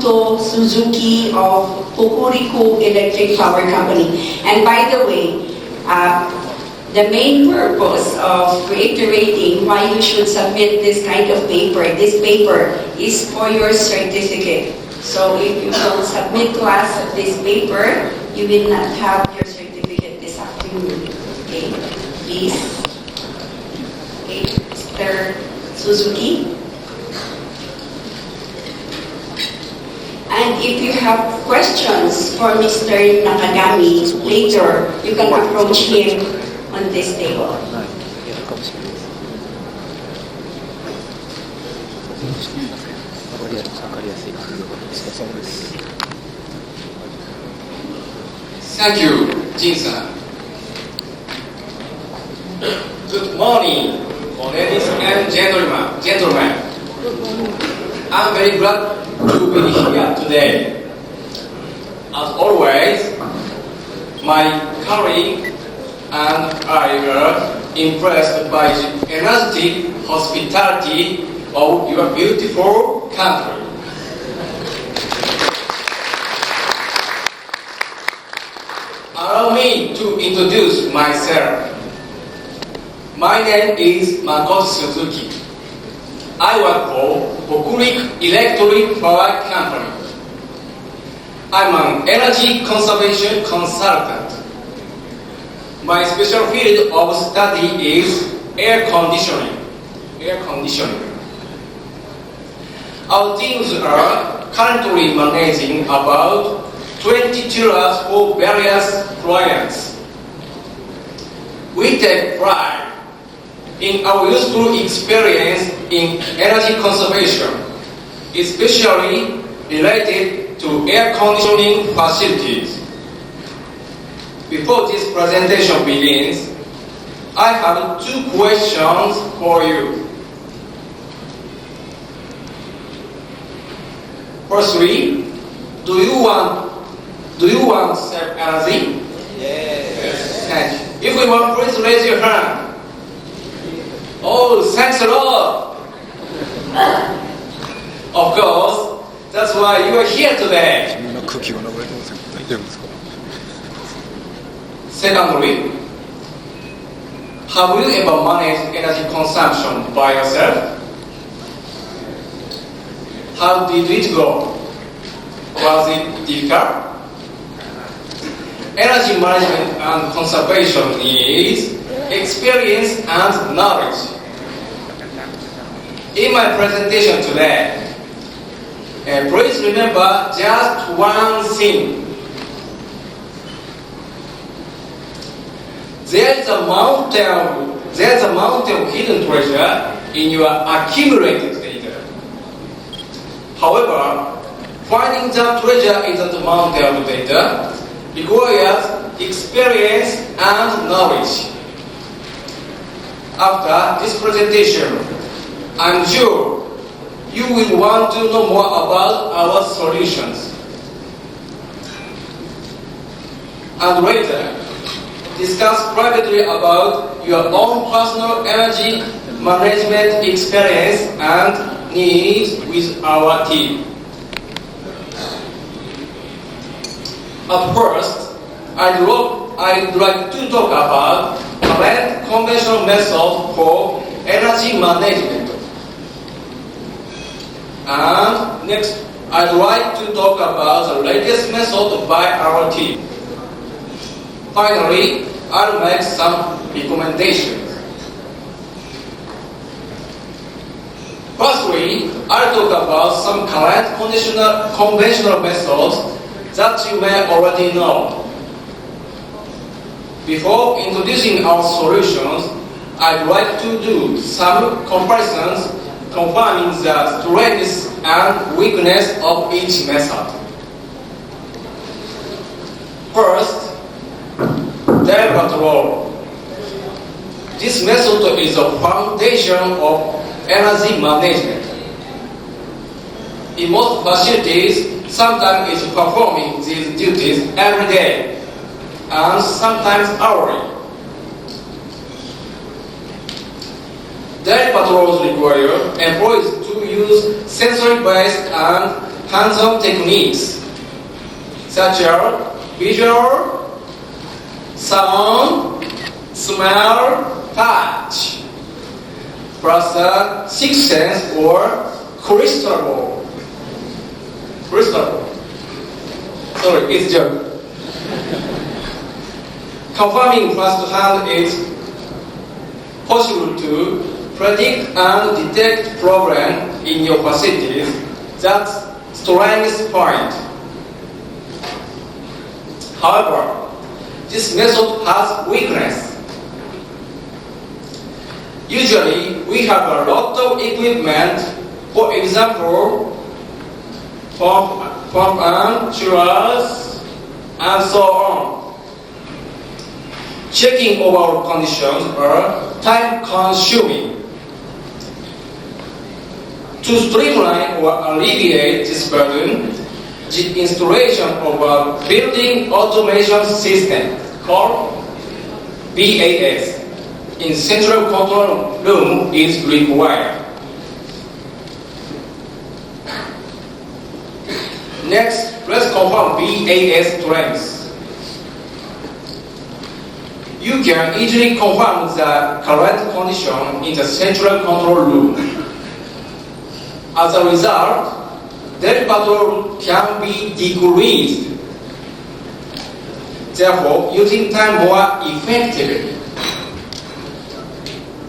Yamamoto Suzuki of Hokuriku Electric Power Company. And by the way, the main purpose of reiterating why you should submit this kind of paper, this paper is for your certificate. So if you don't submit to us this paper, you will not have your certificate this afternoon. Okay, please. Okay, Mr. Suzuki. And if you have questions for Mr. Nakagami later, you can approach him on this table. Thank you, Jin-san. Good morning, ladies and gentlemen. I'm very glad to be here today. As always, my colleague and I were impressed by the energetic hospitality of your beautiful country. Allow me to introduce myself. My name is Makoto Suzuki. I work for Hokuriku Electric Power Company. I'm an energy conservation consultant. My special field of study is air conditioning. Our teams are currently managing about 20 chillers for various clients. We take pride in our useful experience in energy conservation, especially related to air conditioning facilities. Before this presentation begins, I have two questions for you. Firstly, do you want to save energy? Yes. Thank you. If you want, please raise your hand. Oh, thanks a lot. Of course, that's why you are here today. Secondly, have you ever managed energy consumption by yourself? How did it go? Was it difficult? Energy management and conservation needs experience and knowledge. In my presentation today, please remember just one thing. There's a mountain of hidden treasure in your accumulated data. However, finding that treasure in the mountain of data requires experience and knowledge. After this presentation, I'm sure you will want to know more about our solutions. And later, discuss privately about your own personal energy management experience and needs with our team. At first, I'd like to talk about current conventional method for energy management. And next, I'd like to talk about the latest method by our team. Finally, I'll make some recommendations. Firstly, I'll talk about some current conventional methods that you may already know. Before introducing our solutions, I'd like to do some comparisons confirming the strengths and weakness of each method. First, Day patrol. This method is the foundation of energy management. In most facilities, sometimes it's performing these duties every day and sometimes hourly. Day patrols require employees to use sensory-based and hands-on techniques such as visual, sound, smell, touch, plus the sixth sense or crystal ball. Sorry, it's joke. Confirming first-hand is possible to predict and detect problems in your facilities. That's strength point. However, this method has weakness. Usually, we have a lot of equipment, for example, pump and chillers, and so on. Checking overall conditions are time-consuming. To streamline or alleviate this burden, the installation of a building automation system called BAS in central control room is required. Next, let's confirm BAS strengths. You can easily confirm the current condition in the central control room. As a result, daily patrol can be decreased, therefore using time more effectively.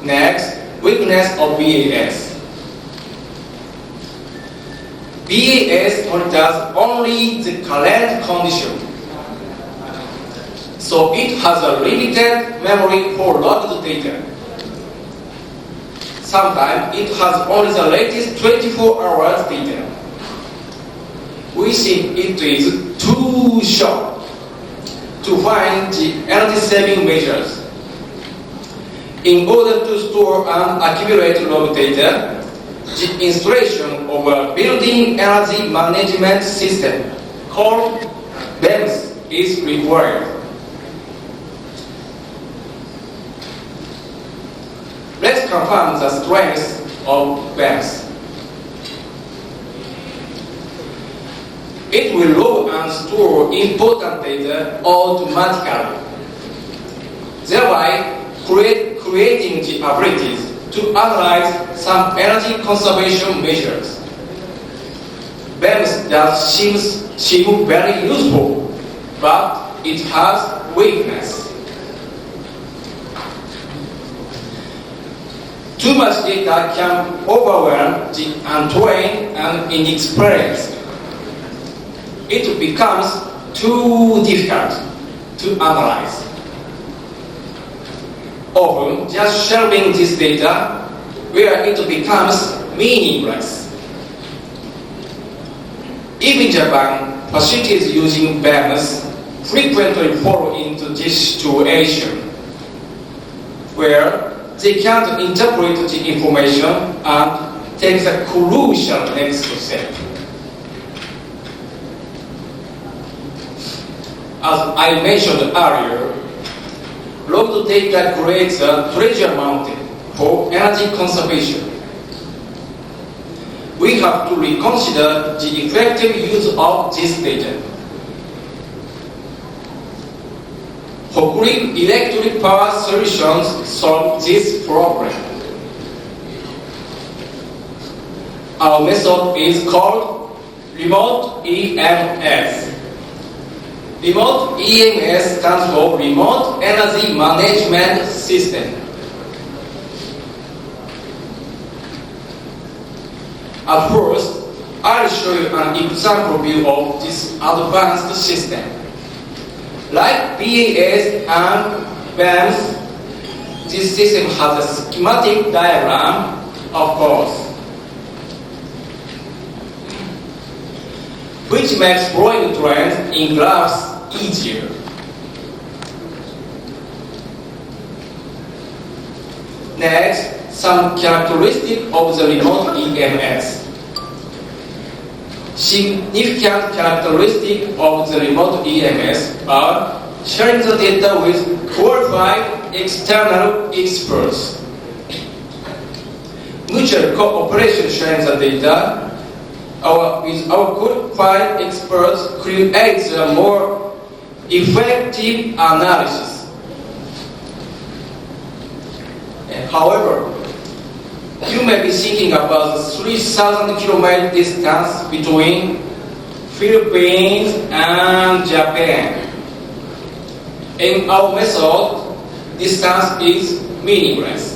Next, weakness of BAS. BAS monitors only the current condition, so it has a limited memory for logged data. Sometimes it has only the latest 24 hours data. We think it is too short to find the energy saving measures. In order to store and accumulate log data, the installation of a building energy management system called BEMS is required. Let's confirm the strength of BEMS. It will log and store important data automatically, thereby creating the abilities to analyze some energy conservation measures. BEMS does seem very useful, but it has weakness. Too much data can overwhelm the untrained and inexperienced. It becomes too difficult to analyze. Often, just sharing this data where it becomes meaningless. Even Japan, facilities using BEMS frequently fall into this situation, where they can't interpret the information and take the crucial next step. As I mentioned earlier, logged data creates a treasure mountain for energy conservation. We have to reconsider the effective use of this data. Hokuriku Electric Power Solutions solve this problem. Our method is called Remote EMS. Remote EMS stands for Remote Energy Management System. At first, I'll show you an example view of this advanced system. Like BAS and BEMS, this system has a schematic diagram, of course, which makes drawing trends in graphs easier. Next, some characteristics of the remote EMS. Significant characteristics of the remote EMS are sharing the data with qualified external experts, mutual cooperation sharing the data, with our qualified experts creates a more effective analysis. However, you may be thinking about the 3,000 kilometer distance between Philippines and Japan. In our method, distance is meaningless.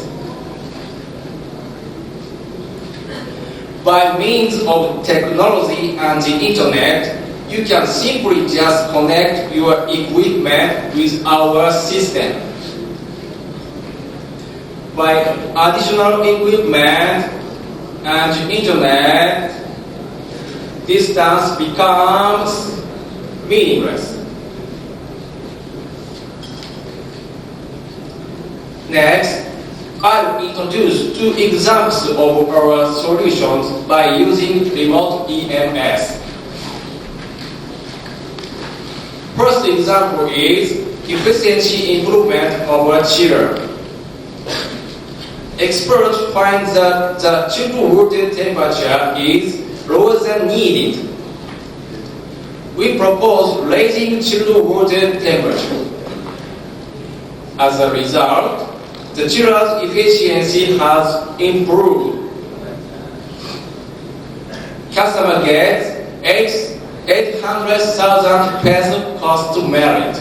By means of technology and the internet, you can simply just connect your equipment with our system. By additional equipment and the internet, distance becomes meaningless. Next, I'll introduce two examples of our solutions by using remote EMS. First example is efficiency improvement of a chiller. Experts find that the chilled water temperature is lower than needed. We propose raising chilled water temperature. As a result, the chiller's efficiency has improved. Customer gets 800,000 pesos cost to merit.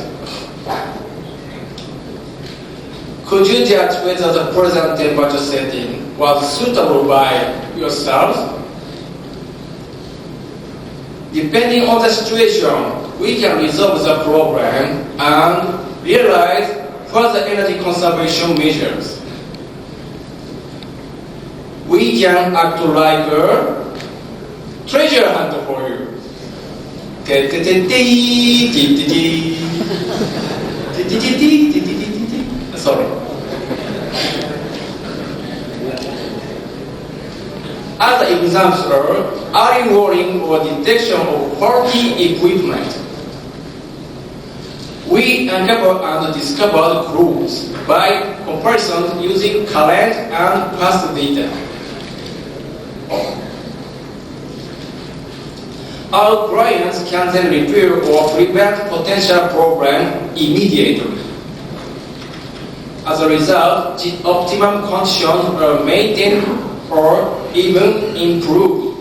Could you judge whether the present temperature setting was suitable by yourselves? Depending on the situation, we can resolve the problem and realize further energy conservation measures. We can act like a treasure hunt for you. Sorry. Other examples are early warning or detection of faulty equipment. We uncovered and discovered clues by comparison using current and past data. Our clients can then repair or prevent potential problem immediately. As a result, the optimum conditions are maintained or even improved.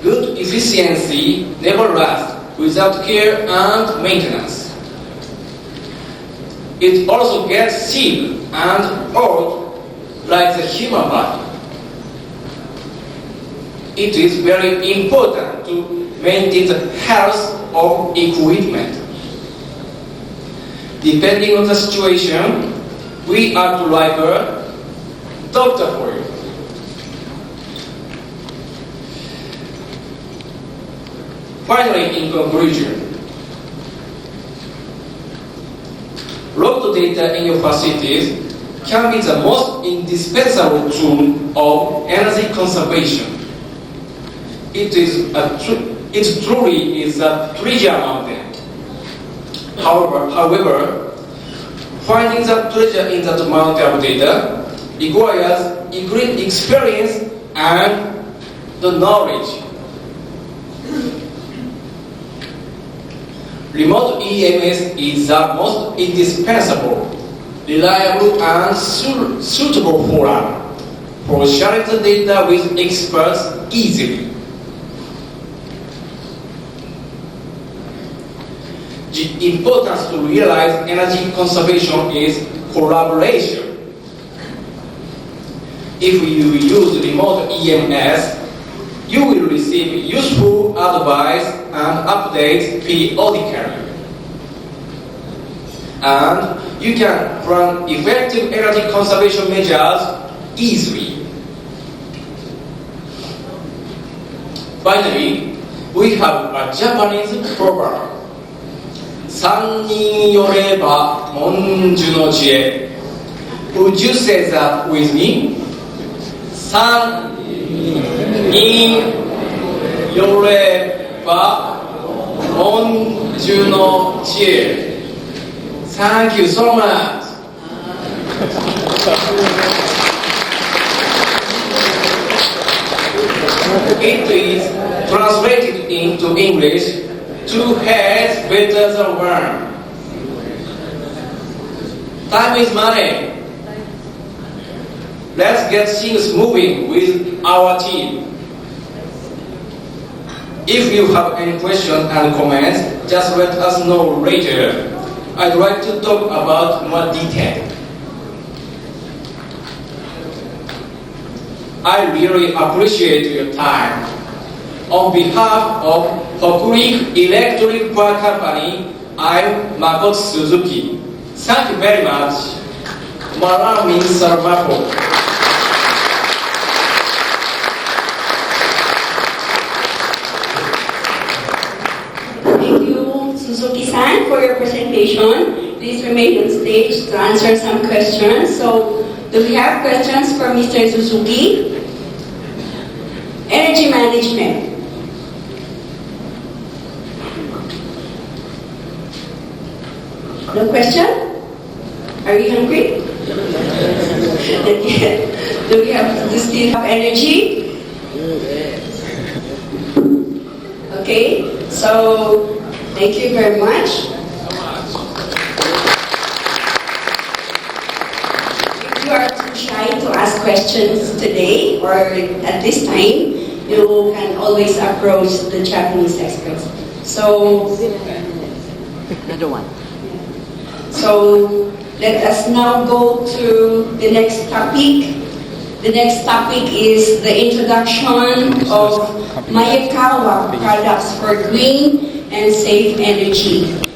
Good efficiency never lasts without care and maintenance. It also gets sick and old like the human body. It is very important to maintain the health of equipment. Depending on the situation, we act like a doctor for you. Finally, in conclusion, log data in your facilities can be the most indispensable tool of energy conservation. It truly is a treasure among them. However, finding the treasure in that amount of data requires great experience and the knowledge. Remote EMS is the most indispensable, reliable, and suitable forum for sharing the data with experts easily. The importance to realize energy conservation is collaboration. If you use remote EMS, you will receive useful advice and updates periodically. And you can plan effective energy conservation measures easily. Finally, we have a Japanese proverb. 三人寄れば文殊の知恵. Would you say that with me? 三人寄れば文殊の知恵. Thank you so much. It is translated into English, two heads better than one. Time is money. Let's get things moving with our team. If you have any questions and comments, just let us know later. I'd like to talk about more detail. I really appreciate your time. On behalf of Hokuriku Electric Power Company, I'm Makoto Suzuki. Thank you very much. Marami Sarmapo. Thank you, Suzuki-san, for your presentation. Please remain on stage to answer some questions. So, do we have questions for Mr. Suzuki? Energy management. No question? Are you hungry? Do we still have energy? Okay, so thank you very much. If you are too shy to ask questions today or at this time, you can always approach the Japanese experts. So, Another one. So let us now go to the next topic. The next topic is the introduction of Mayakawa products for green and safe energy.